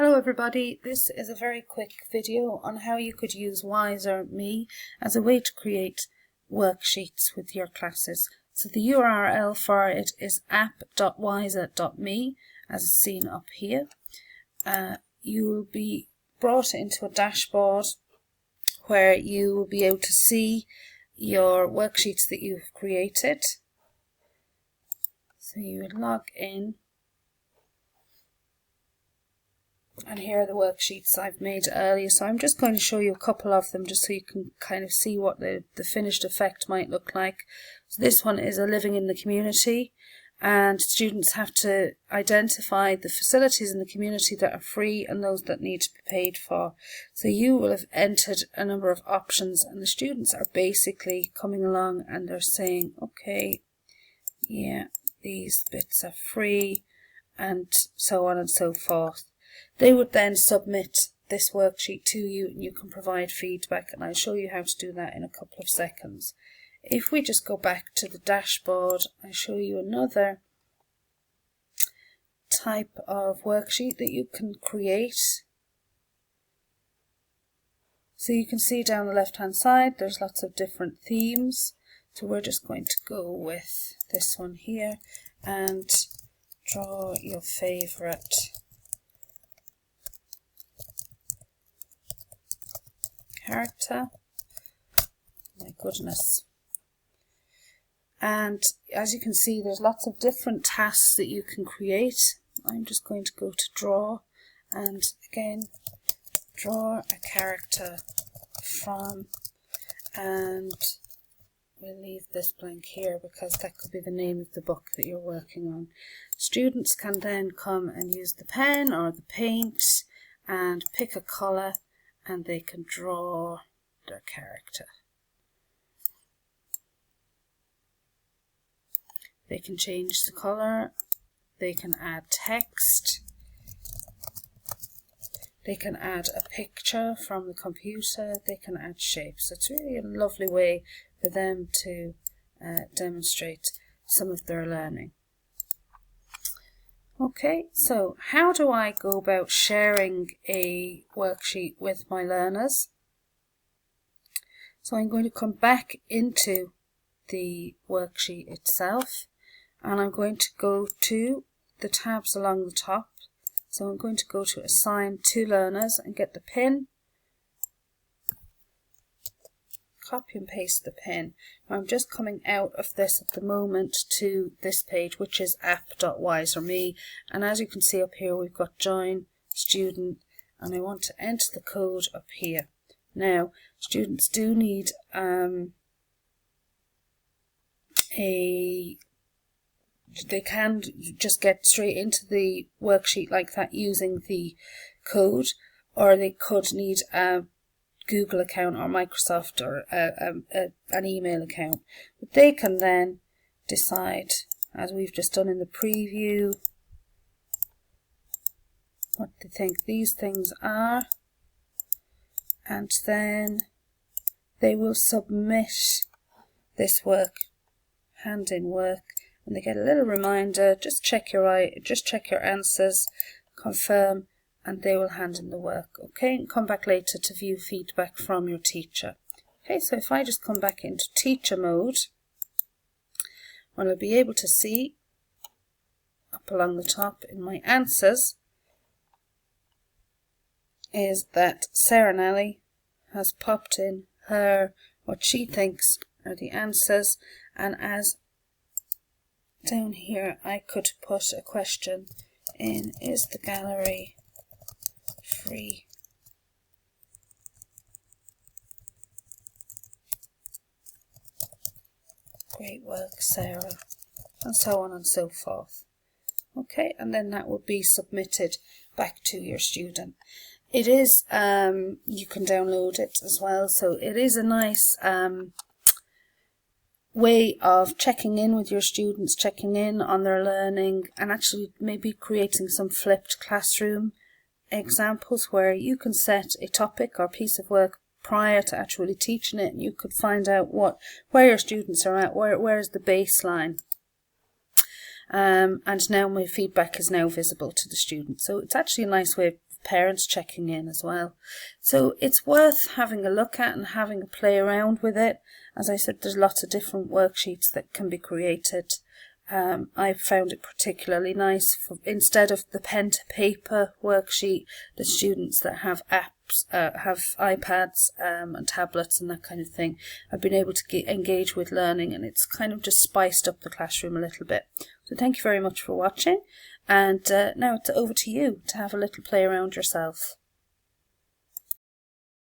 Hello everybody, this is a very quick video on how you could use Wizerme as a way to create worksheets with your classes. So the URL for it is app.wiser.me as is seen up here. You will be brought into a dashboard where you will be able to see your worksheets that you've created. So you would log in. And here are the worksheets I've made earlier. So I'm just going to show you a couple of them just so you can kind of see what the finished effect might look like. So this one is a living in the community, and students have to identify the facilities in the community that are free and those that need to be paid for. So you will have entered a number of options, and the students are basically coming along and they're saying, okay, yeah, these bits are free, and so on and so forth. They would then submit this worksheet to you and you can provide feedback, and I'll show you how to do that in a couple of seconds. If we just go back to the dashboard, I'll show you another type of worksheet that you can create. So you can see down the left hand side there's lots of different themes. So we're just going to go with this one here and draw your favourite character. My goodness. And as you can see, there's lots of different tasks that you can create. I'm just going to go to draw, and again, draw a character from, and we'll leave this blank here because that could be the name of the book that you're working on. Students can then come and use the pen or the paint and pick a colour, and they can draw their character. They can change the colour, they can add text, they can add a picture from the computer, they can add shapes. So it's really a lovely way for them to demonstrate some of their learning. Okay, so how do I go about sharing a worksheet with my learners? So I'm going to come back into the worksheet itself, and I'm going to go to the tabs along the top. So I'm going to go to Assign to Learners and get the pin. Copy and paste the pin. I'm just coming out of this at the moment to this page, which is app.wiser.me, and as you can see up here we've got join student, and I want to enter the code up here. Now students do need they can just get straight into the worksheet like that using the code, or they could need a Google account or Microsoft or an email account. But they can then decide, as we've just done in the preview, what they think these things are, and then they will submit this work, hand in work, and they get a little reminder, just check your answers, confirm, and they will hand in the work. Okay, and come back later to view feedback from your teacher. Okay, so if I just come back into teacher mode, what I'll be able to see up along the top in my answers is that Sarah Nelly has popped in what she thinks are the answers, and as down here I could put a question in: is the gallery free? Great work, Sarah, and so on and so forth. Okay, and then that will be submitted back to your student. It is, you can download it as well, so it is a nice way of checking in with your students, checking in on their learning, and actually maybe creating some flipped classroom examples where you can set a topic or piece of work prior to actually teaching it, and you could find out where your students are at, where's the baseline. And now my feedback is now visible to the student. So it's actually a nice way parents checking in as well. So it's worth having a look at and having a play around with it. As I said, there's lots of different worksheets that can be created. I found it particularly nice for, instead of the pen to paper worksheet, the students that have apps, have iPads and tablets and that kind of thing, I've been able to engage with learning, and it's kind of just spiced up the classroom a little bit. So thank you very much for watching, and now it's over to you to have a little play around yourself.